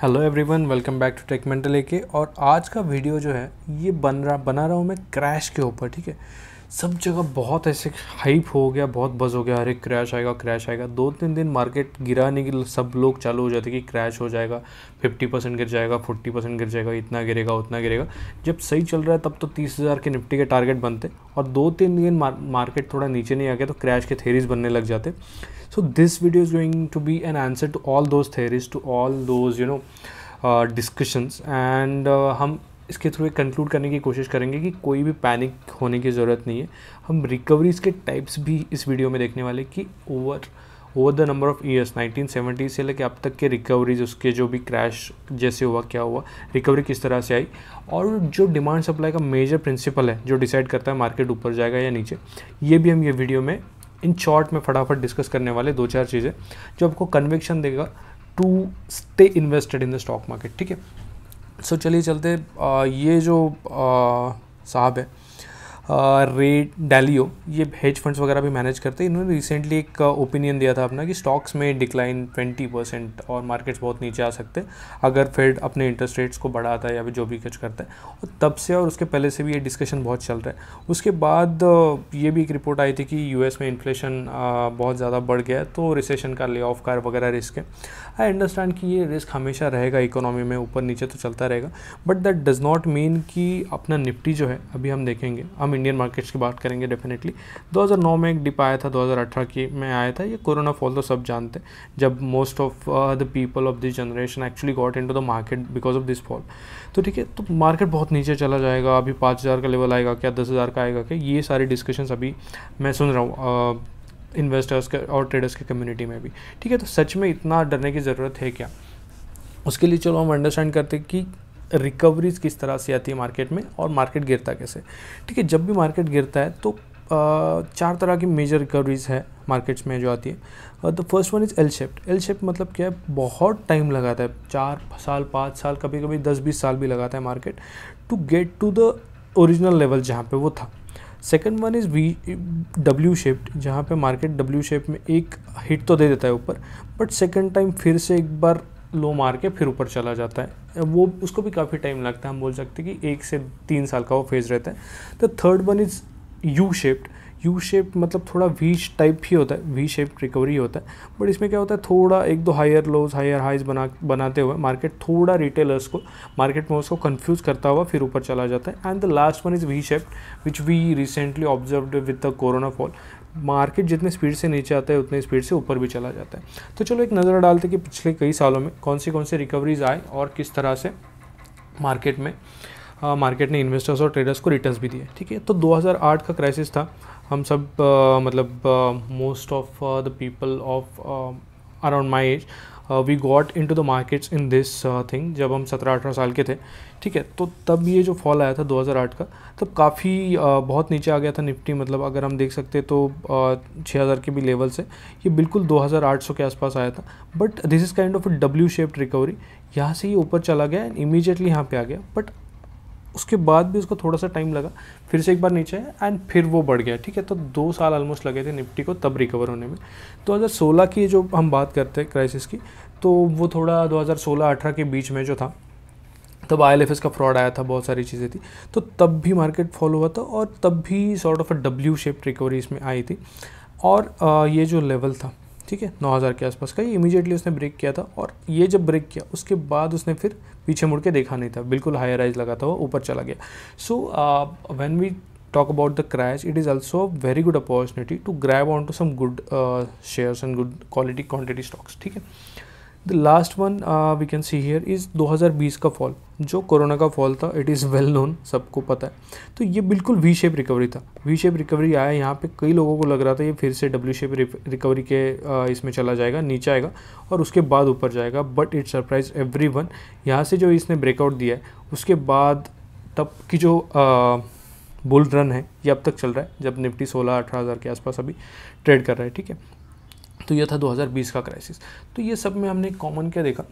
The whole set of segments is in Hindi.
Hello everyone, welcome back to tech mental AK. और आज का वीडियो जो है ये बना रहा हूँ मैं क्रैश के ऊपर। ठीक है, सब जगह बहुत ऐसे हाइप हो गया, बहुत बज़ हो गया, अरे क्रैश आएगा क्रैश आएगा। 2-3 दिन मार्केट गिरा नहीं कि सब लोग चालू हो जाते कि क्रैश हो जाएगा, 50% गिर जाएगा, 40% गिर जाएगा, इतना गिरेगा उतना गिरेगा। जब सही चल रहा है तब तो 30,000 के निफ्टी के टारगेट बनते, और 2-3 दिन मार्केट थोड़ा नीचे नहीं आ गया तो क्रैश के थेरीज बनने लग जाते। So this video is going to be an answer to all those theories, to all those discussions, and हम इसके थ्रू एक कंक्लूड करने की कोशिश करेंगे कि कोई भी पैनिक होने की ज़रूरत नहीं है। हम रिकवरीज के टाइप्स भी इस वीडियो में देखने वाले कि over the number of years 1970 से लेकर अब तक के रिकवरीज, उसके जो भी क्रैश जैसे हुआ, क्या हुआ, रिकवरी किस तरह से आई, और जो डिमांड सप्लाई का मेजर प्रिंसिपल है जो डिसाइड करता है मार्केट ऊपर जाएगा या नीचे, ये भी हम ये वीडियो में इन शॉर्ट में फटाफट डिस्कस करने वाले 2-4 चीज़ें जो आपको कन्विक्शन देगा to stay invested in the stock market. ठीक है, सो चलिए चलते। ये जो साहब है रे डैलियो, ये हेज फंड्स वगैरह भी मैनेज करते हैं। इन्होंने रिसेंटली एक ओपिनियन दिया था अपना कि स्टॉक्स में डिक्लाइन 20% और मार्केट्स बहुत नीचे आ सकते हैं अगर फेड अपने इंटरेस्ट रेट्स को बढ़ाता है या फिर जो भी कुछ करता है। और तब से और उसके पहले से भी ये डिस्कशन बहुत चल रहा है। उसके बाद ये भी एक रिपोर्ट आई थी कि यूएस में इन्फ्लेशन बहुत ज़्यादा बढ़ गया है तो रिसेशन का, ले ऑफ का वगैरह रिस्क है। आई अंडरस्टैंड कि ये रिस्क हमेशा रहेगा, इकोनॉमी में ऊपर नीचे तो चलता रहेगा, but that does not mean कि अपना निफ्टी जो है, अभी हम देखेंगे, हम इंडियन मार्केट्स की बात करेंगे डेफिनेटली। 2009 में एक डिप आया था, 2018 की में आया था। ये कोरोना फॉल तो सब जानते हैं, जब most of the people of this generation actually got into the market because of this fall. तो ठीक है, तो मार्केट बहुत नीचे चला जाएगा, अभी 5,000 का लेवल आएगा क्या, 10,000 का आएगा क्या, ये सारी डिस्कशंस अभी मैं सुन रहा हूँ इन्वेस्टर्स के और ट्रेडर्स के कम्युनिटी में भी। ठीक है, तो सच में इतना डरने की ज़रूरत है क्या? उसके लिए चलो हम अंडरस्टैंड करते हैं कि रिकवरीज किस तरह से आती है मार्केट में और मार्केट गिरता कैसे। ठीक है, जब भी मार्केट गिरता है तो 4 तरह की मेजर रिकवरीज है मार्केट्स में जो आती है। The first one is L shaped. L shape मतलब क्या है, बहुत टाइम लगाता है, 4 साल 5 साल, कभी कभी 10-20 साल भी लगाता है market to get to the original level जहाँ पे वो था। Second one is W shaped, जहाँ पे मार्केट डब्ल्यू शेप में एक हिट तो दे देता है ऊपर, बट सेकेंड टाइम फिर से एक बार लो मार के फिर ऊपर चला जाता है। वो उसको भी काफ़ी टाइम लगता है, हम बोल सकते हैं कि 1 से 3 साल का वो फेज़ रहता है। तो third one is U shaped. U shape मतलब थोड़ा वी टाइप ही होता है, वी शेप रिकवरी होता है, बट इसमें क्या होता है, थोड़ा 1-2 हायर लोज हायर हाइज बनाते हुए मार्केट थोड़ा रिटेलर्स को मार्केट में उसको कंफ्यूज करता हुआ फिर ऊपर चला जाता है। And the last one is V shape which we recently observed with the corona fall. Market जितने स्पीड से नीचे आता है उतने स्पीड से ऊपर भी चला जाता है। तो चलो एक नज़र डालते कि पिछले कई सालों में कौन सी रिकवरीज आए और किस तरह से मार्केट ने इन्वेस्टर्स और ट्रेडर्स को रिटर्न्स भी दिए। ठीक है, तो 2008 का क्राइसिस था। हम सब most of the people of around my age we got into the markets in this thing जब हम 17-18 साल के थे। ठीक है, तो तब ये जो फॉल आया था 2008 का, तब काफ़ी बहुत नीचे आ गया था निफ्टी। मतलब अगर हम देख सकते तो 6,000 के भी लेवल से ये बिल्कुल 2,800 के आसपास आया था। But this is kind of a W shaped recovery. यहाँ से ये ऊपर चला गया एंड इमीडिएटली यहाँ पे आ गया, बट उसके बाद भी उसको थोड़ा सा टाइम लगा, फिर से एक बार नीचे है एंड फिर वो बढ़ गया। ठीक है, तो 2 साल ऑलमोस्ट लगे थे निफ्टी को तब रिकवर होने में। 2016 की जो हम बात करते हैं क्राइसिस की, तो वो थोड़ा 2016-18 के बीच में जो था, तब IL&FS का फ्रॉड आया था, बहुत सारी चीज़ें थी, तो तब भी मार्केट फॉलो हुआ था और तब भी sort of a W shaped recovery इसमें आई थी। और ये जो लेवल था, ठीक है, 9,000 के आसपास का, ये इमीडिएटली उसने ब्रेक किया था। और ये जब ब्रेक किया उसके बाद उसने फिर पीछे मुड़ के देखा नहीं था, बिल्कुल हाई राइज लगा था, वो ऊपर चला गया। So when we talk about the crash, it is also a very good opportunity to grab onto some good shares and good quantity stocks. ठीक है, the last one we can see here is 2020 का फॉल, जो कोरोना का फॉल था। इट इज़ वेल नोन, सबको पता है। तो ये बिल्कुल वी शेप रिकवरी था। वी शेप रिकवरी आया, यहाँ पे कई लोगों को लग रहा था ये फिर से डब्ल्यू शेप रिकवरी के इसमें चला जाएगा, नीचे आएगा और उसके बाद ऊपर जाएगा, बट इट सरप्राइज एवरीवन। यहाँ से जो इसने ब्रेकआउट दिया है उसके बाद तब की जो बुल रन है ये अब तक चल रहा है, जब निफ्टी 16-18 हज़ार के आसपास अभी ट्रेड कर रहा है। ठीक है, तो ये था 2020 का क्राइसिस। तो ये सब में हमने कॉमन क्या देखा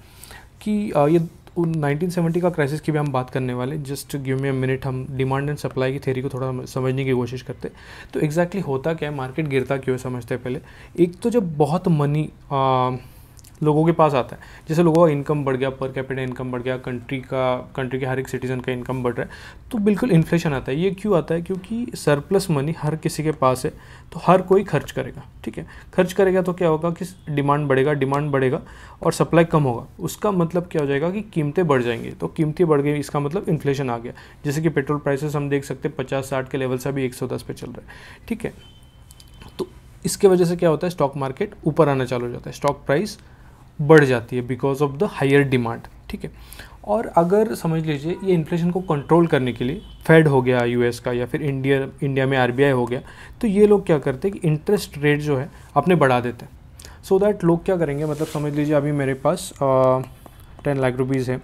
कि ये 1970 का क्राइसिस की भी हम बात करने वाले। Just give me a minute, हम डिमांड एंड सप्लाई की थ्योरी को थोड़ा समझने की कोशिश करते। तो एग्जैक्टली होता क्या है, मार्केट गिरता क्यों है समझते हैं पहले। एक तो जब बहुत मनी लोगों के पास आता है। जैसे लोगों का इनकम बढ़ गया, पर कैपिटा इनकम बढ़ गया, कंट्री के हर एक सिटीज़न का इनकम बढ़ रहा है, तो बिल्कुल इन्फ्लेशन आता है। ये क्यों आता है? क्योंकि सरप्लस मनी हर किसी के पास है, तो हर कोई खर्च करेगा, ठीक है। खर्च करेगा तो क्या होगा कि डिमांड बढ़ेगा और सप्लाई कम होगा। उसका मतलब क्या हो जाएगा कि कीमतें बढ़ जाएंगी, तो कीमतें बढ़ गई, इसका मतलब इन्फ्लेशन आ गया। जैसे कि पेट्रोल प्राइसेस हम देख सकते हैं 50-60 के लेवल से अभी 110 पे चल रहा है, ठीक है। तो इसके वजह से क्या होता है, स्टॉक मार्केट ऊपर आना चालू हो जाता है, स्टॉक प्राइस बढ़ जाती है because of the higher demand, ठीक है। और अगर समझ लीजिए ये इन्फ्लेशन को कंट्रोल करने के लिए फेड हो गया यूएस का, या फिर इंडिया में आरबीआई हो गया, तो ये लोग क्या करते हैं कि इंटरेस्ट रेट जो है अपने बढ़ा देते हैं, सो दैट लोग क्या करेंगे, मतलब समझ लीजिए अभी मेरे पास 10 लाख रुपीज़ है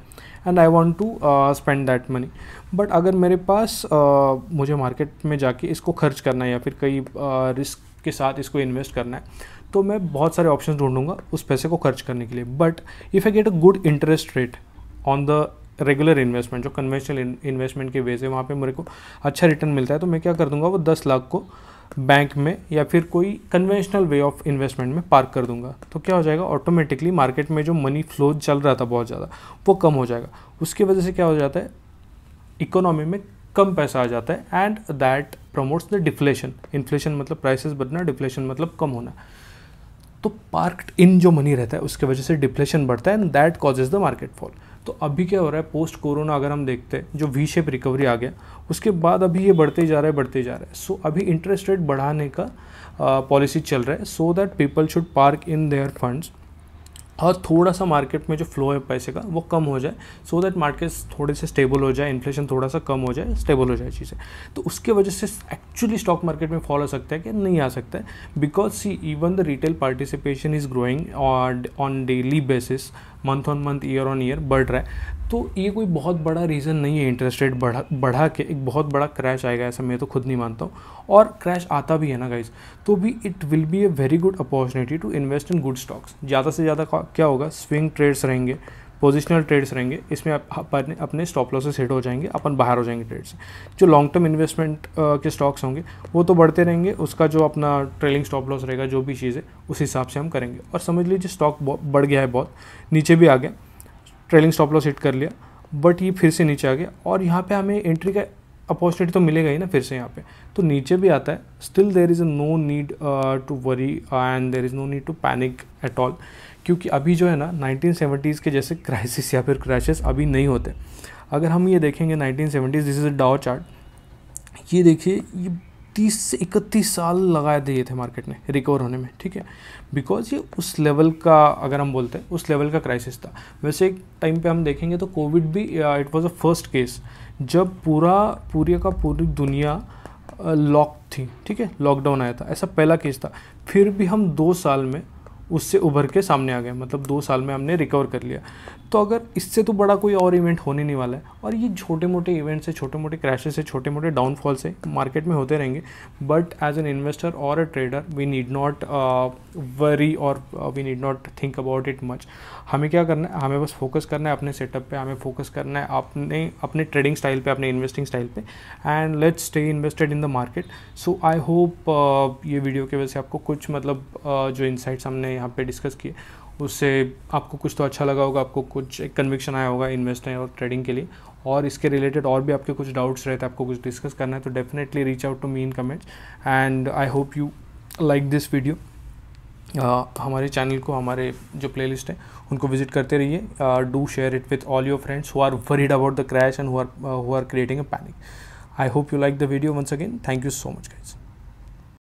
and I want to spend that money, but अगर मेरे पास मुझे मार्केट में जाके इसको खर्च करना है या फिर कई रिस्क के साथ इसको इन्वेस्ट करना है, तो मैं बहुत सारे ऑप्शन ढूंढूंगा उस पैसे को खर्च करने के लिए। But if I get a good interest rate on the regular investment, जो कन्वेंशनल इन्वेस्टमेंट के वे से वहाँ पे मेरे को अच्छा रिटर्न मिलता है, तो मैं क्या कर दूंगा, वो 10 लाख को बैंक में या फिर कोई कन्वेंशनल वे ऑफ इन्वेस्टमेंट में पार्क कर दूंगा। तो क्या हो जाएगा, ऑटोमेटिकली मार्केट में जो मनी फ्लो चल रहा था बहुत ज़्यादा, वो कम हो जाएगा। उसकी वजह से क्या हो जाता है, इकोनॉमी में कम पैसा आ जाता है and that promotes the deflation. Inflation मतलब प्राइसेस बढ़ना, डिफ्लेशन मतलब कम होना। तो पार्क्ड इन जो मनी रहता है उसके वजह से डिफ्लेशन बढ़ता है and that causes the market fall. तो अभी क्या हो रहा है, पोस्ट कोरोना अगर हम देखते हैं, जो वी शेप रिकवरी आ गया, उसके बाद अभी ये बढ़ते ही जा रहा है। सो अभी इंटरेस्ट रेट बढ़ाने का पॉलिसी चल रहा है, so that people should park in their funds, और थोड़ा सा मार्केट में जो फ्लो है पैसे का वो कम हो जाए, सो दैट मार्केट्स थोड़े से स्टेबल हो जाए, इन्फ्लेशन थोड़ा सा कम हो जाए, स्टेबल हो जाए चीज़ें। तो उसके वजह से एक्चुअली स्टॉक मार्केट में फॉल आ सकता है कि नहीं आ सकता है, because see even the retail participation is growing on daily basis, month on month, year on year बढ़ रहा है। तो ये कोई बहुत बड़ा रीज़न नहीं है इंटरेस्ट रेट बढ़ा के एक बहुत बड़ा क्रैश आएगा, ऐसा मैं तो खुद नहीं मानता हूँ। और क्रैश आता भी है ना गाइज, तो भी it will be a very good opportunity to invest in good stocks. ज़्यादा से ज़्यादा क्या होगा, स्विंग ट्रेड्स रहेंगे, पोजिशनल ट्रेड्स रहेंगे, इसमें अपने स्टॉप लॉसेस हिट हो जाएंगे, अपन बाहर हो जाएंगे ट्रेड से। जो लॉन्ग टर्म इन्वेस्टमेंट के स्टॉक्स होंगे वो तो बढ़ते रहेंगे, उसका जो अपना ट्रेलिंग स्टॉप लॉस रहेगा, जो भी चीज़ है उस हिसाब से हम करेंगे। और समझ लीजिए स्टॉक बढ़ गया है, बहुत नीचे भी आ गया, ट्रेलिंग स्टॉप लॉस हिट कर लिया, बट ये फिर से नीचे आ गया, और यहाँ पे हमें एंट्री का अपॉर्चुनिटी तो मिलेगा ही ना फिर से। यहाँ पे तो नीचे भी आता है, still there is no need to worry and there is no need to panic at all, क्योंकि अभी जो है ना 1970s के जैसे क्राइसिस या फिर क्रैशेस अभी नहीं होते। अगर हम ये देखेंगे 1970s, दिस इज़ अ डाउ चार्ट, ये देखिए, ये 30 से 31 साल लगाए दिए थे मार्केट ने रिकवर होने में, ठीक है, बिकॉज ये उस लेवल का, अगर हम बोलते हैं उस लेवल का क्राइसिस था। वैसे एक टाइम पे हम देखेंगे तो कोविड भी it was a first case, जब पूरी दुनिया लॉक थी, ठीक है, लॉकडाउन आया था, ऐसा पहला केस था। फिर भी हम 2 साल में उससे उभर के सामने आ गए, मतलब 2 साल में हमने रिकवर कर लिया। तो अगर इससे तो बड़ा कोई और इवेंट होने नहीं वाला है, और ये छोटे मोटे इवेंट्स से, छोटे मोटे क्रैशेस से, छोटे मोटे डाउनफॉल से मार्केट में होते रहेंगे। बट एज एन इन्वेस्टर और a trader we need not worry और we need not think about it much. हमें क्या करना है, हमें बस फोकस करना है अपने सेटअप पे, हमें फोकस करना है अपने ट्रेडिंग स्टाइल पे, अपने इन्वेस्टिंग स्टाइल पे, and let's stay invested in the market. So I hope ये वीडियो की वजह से आपको कुछ मतलब जो इंसाइट्स हमने यहाँ पे डिस्कस किए उससे आपको कुछ तो अच्छा लगा होगा, आपको कुछ एक कन्विक्शन आया होगा इन्वेस्टिंग और ट्रेडिंग के लिए। और इसके रिलेटेड और भी आपके कुछ डाउट्स रहते हैं, आपको कुछ डिस्कस करना है, तो definitely reach out to me in comments, and I hope you like this video. हमारे चैनल को, हमारे जो प्लेलिस्ट है उनको विजिट करते रहिए। Do share it with all your friends who are worried about the crash and who are creating a panic. I hope you like the video. Once again, thank you so much guys.